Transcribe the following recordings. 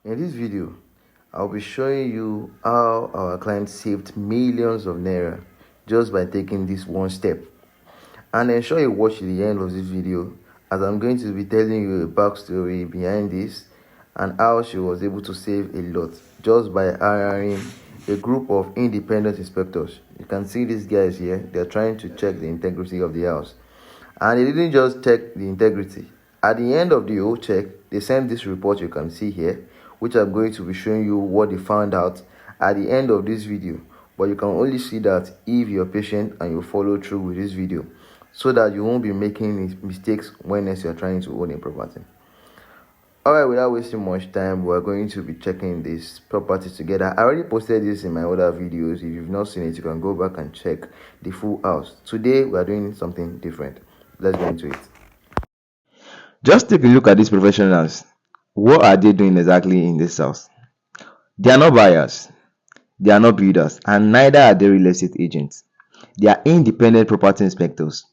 In this video, I'll be showing you how our client saved millions of naira just by taking this one step. And ensure you watch the end of this video, as I'm going to be telling you a backstory behind this and how she was able to save a lot just by hiring a group of independent inspectors. You can see these guys here, they're trying to check the integrity of the house. And they didn't just check the integrity. At the end of the whole check, they sent this report you can see here, which I'm going to be showing you what they found out at the end of this video. But you can only see that if you're patient and you follow through with this video, so that you won't be making mistakes when you're trying to own a property. Alright, without wasting much time, we're going to be checking this property together. I already posted this in my other videos. If you've not seen it, you can go back and check the full house. Today, we're doing something different. Let's go into it. Just take a look at these professionals. What are they doing exactly in this house? They are not buyers, they are not builders, and neither are they real estate agents. They are independent property inspectors,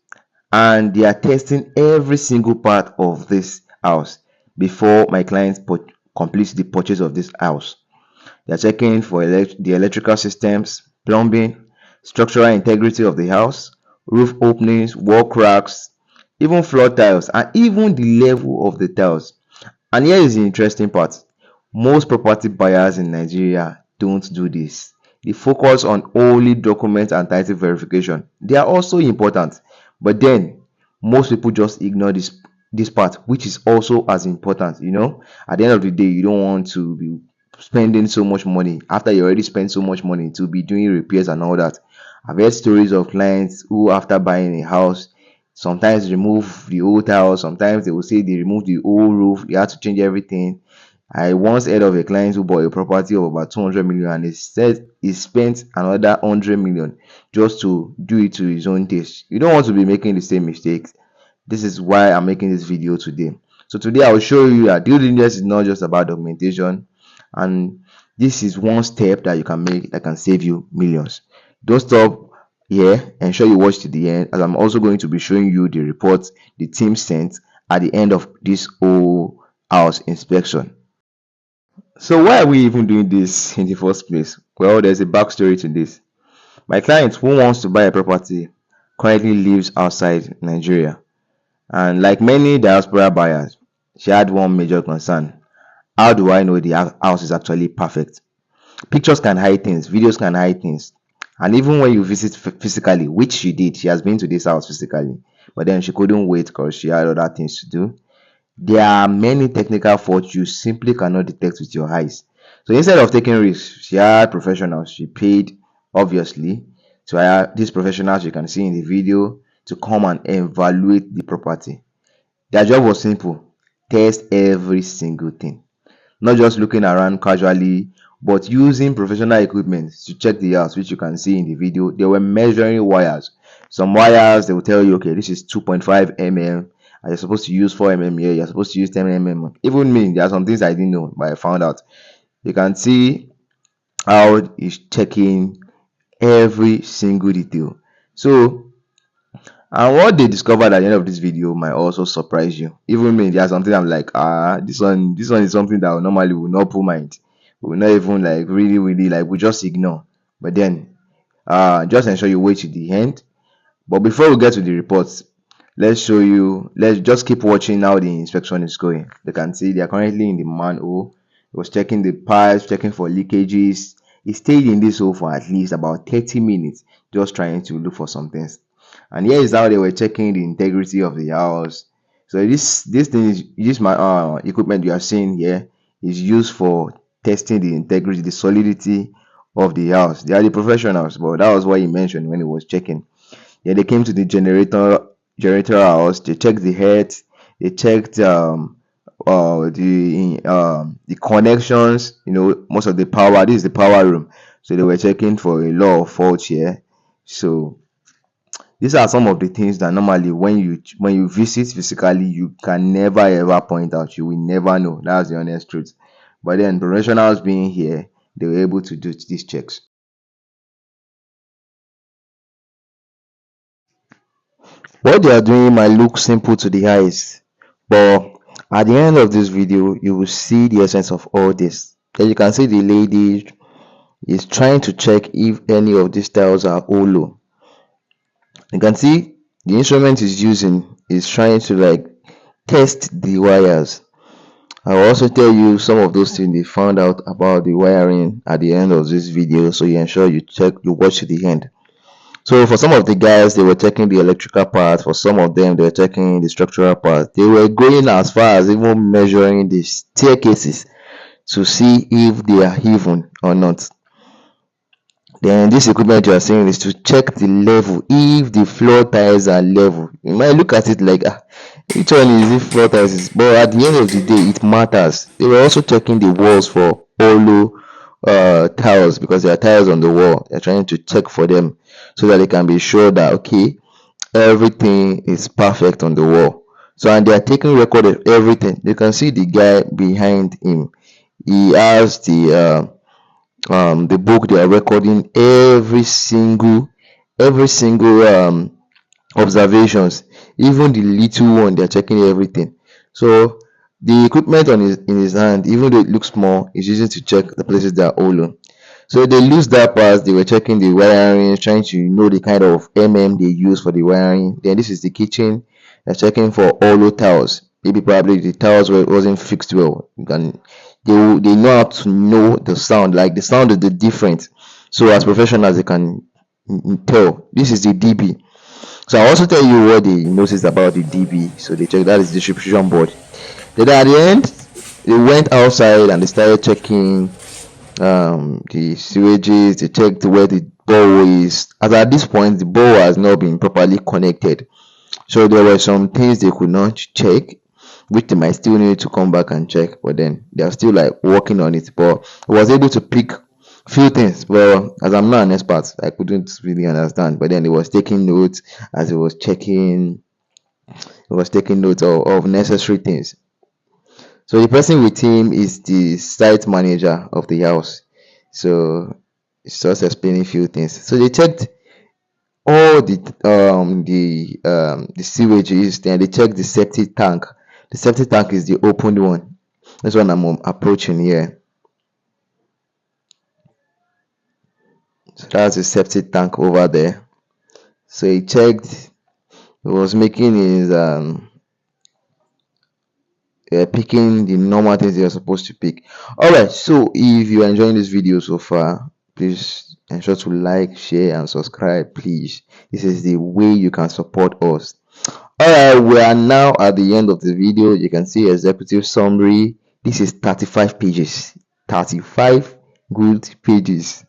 and they are testing every single part of this house before my client completes the purchase of this house. They are checking for the electrical systems, plumbing, structural integrity of the house, roof openings, wall cracks, even floor tiles, and even the level of the tiles. And here is the interesting part. Most property buyers in Nigeria don't do this. They focus on only document and title verification. They are also important, but then most people just ignore this part, which is also as important. At the end of the day, you don't want to be spending so much money after you already spent so much money to be doing repairs and all that. I've heard stories of clients who, after buying a house, sometimes remove the old tiles, sometimes they will say they remove the old roof, they had to change everything. I once heard of a client who bought a property of about 200 million, and he said he spent another 100 million just to do it to his own taste. You don't want to be making the same mistakes. This is why I'm making this video today. So today I will show you that due diligence is not just about documentation, and this is one step that you can make that can save you millions. Don't stop here. Ensure you watch to the end, as I'm also going to be showing you the reports the team sent at the end of this whole house inspection. So why are we even doing this in the first place? Well, there's a backstory to this. My client who wants to buy a property currently lives outside Nigeria, and like many diaspora buyers, she had one major concern. How do I know the house is actually perfect? Pictures can hide things, videos can hide things, and even when you visit physically, which she did, she has been to this house physically, but then she couldn't wait because she had other things to do. There are many technical faults you simply cannot detect with your eyes. So instead of taking risks, she hired professionals. She paid, obviously, to hire these professionals you can see in the video to come and evaluate the property. Their job was simple: test every single thing. Not just looking around casually, but using professional equipment to check the house, which you can see in the video. They were measuring wires. Some wires, they will tell you, okay, this is 2.5 mm, and you're supposed to use 4 mm here, you're supposed to use 10 mm. Even me, there are some things I didn't know, but I found out. You can see how it's checking every single detail. So, and what they discovered at the end of this video might also surprise you. Even me, there's something I'm like, this one is something that I normally would not put mind. We will not even like really like, we just ignore. But then just ensure you wait to the end. But before we get to the reports, let's just keep watching how the inspection is going. They can see they are currently in the manhole. He was checking the pipes, checking for leakages. He stayed in this hole for at least about 30 minutes, just trying to look for some things. And here is how they were checking the integrity of the house. So this thing is my equipment you are seeing here is used for testing the integrity, the solidity of the house. They are the professionals, but that was what he mentioned when he was checking. Yeah, they came to the generator house. They checked the head. They checked the connections. Most of the power. This is the power room. So they were checking for a lot of faults here. So these are some of the things that normally when you visit physically, you can never ever point out. You will never know. That's the honest truth. But then professionals being here, they were able to do these checks. What they are doing might look simple to the eyes, but At the end of this video, you will see the essence of all this. As you can see, the lady is trying to check if any of these tiles are hollow. You can see the instrument is using is trying to like test the wires. I will also tell you some of those things they found out about the wiring at the end of this video, so you ensure you watch to the end. So for some of the guys, they were checking the electrical part. For some of them, they were checking the structural part. They were going as far as even measuring the staircases to see if they are even or not. Then this equipment you are seeing is to check the level, if the floor tiles are level. You might look at it like, which one is it floor tiles? But at the end of the day, it matters. They were also checking the walls for hollow tiles, because there are tiles on the wall. They're trying to check for them so that they can be sure that okay, everything is perfect on the wall. So, and they are taking record of everything. You can see the guy behind him. He has the book. They are recording every single observations, even the little one. They are checking everything. So the equipment in his hand, even though it looks small, is using to check the places that are hollow. So they lose that part. They were checking the wiring, trying to know the kind of they use for the wiring. Then this is the kitchen. They're checking for hollow tiles. Maybe probably the tiles wasn't fixed well. They know how to know the sound. Like the sound is the different. So as professionals, they can tell. This is the DB. So I also tell you what they noticed about the DB. So they check that is distribution board. Then at the end, they went outside and they started checking the sewages. They checked where the bore is. As at this point, the bore has not been properly connected. So there were some things they could not check, which they might still need to come back and check. But then they are still like working on it. But I was able to pick few things. Well, as I'm not an expert, I couldn't really understand. But then he was taking notes as he was checking. He was taking notes of necessary things. So the person with him is the site manager of the house. So it's just explaining few things. So they checked all the sewages, then they checked the septic tank. The septic tank is the opened one. This one I'm approaching here. So that's the septic tank over there. So he checked. He was making his picking the normal things you're supposed to pick. Alright, so if you're enjoying this video so far, please ensure to like, share and subscribe, please. This is the way you can support us. Alright, we are now at the end of the video. You can see executive summary. This is 35 pages. 35 good pages.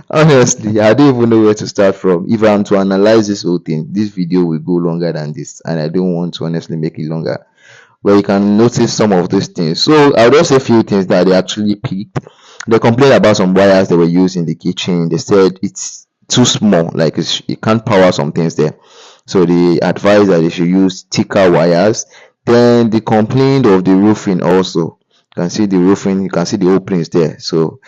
Honestly, I don't even know where to start from. If I'm to analyze this whole thing, this video will go longer than this, and I don't want to honestly make it longer. But you can notice some of these things. So I'll just say a few things that they actually picked. They complained about some wires they were used in the kitchen. They said it's too small, like it can't power some things there. So they advised that they should use thicker wires. Then they complained of the roofing also. You can see the roofing, you can see the openings there. So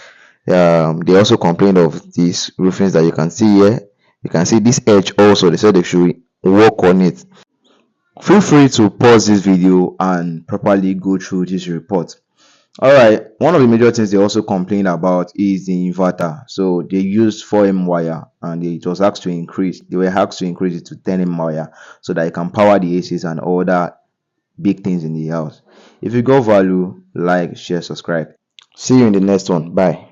they also complained of these roofings that you can see here. You can see this edge also. They said they should work on it. Feel free to pause this video and properly go through this report. Alright, one of the major things they also complained about is the inverter. So they used 4M wire and it was asked to increase. They were asked to increase it to 10M wire so that it can power the ACs and other big things in the house. If you got value, like, share, subscribe. See you in the next one. Bye.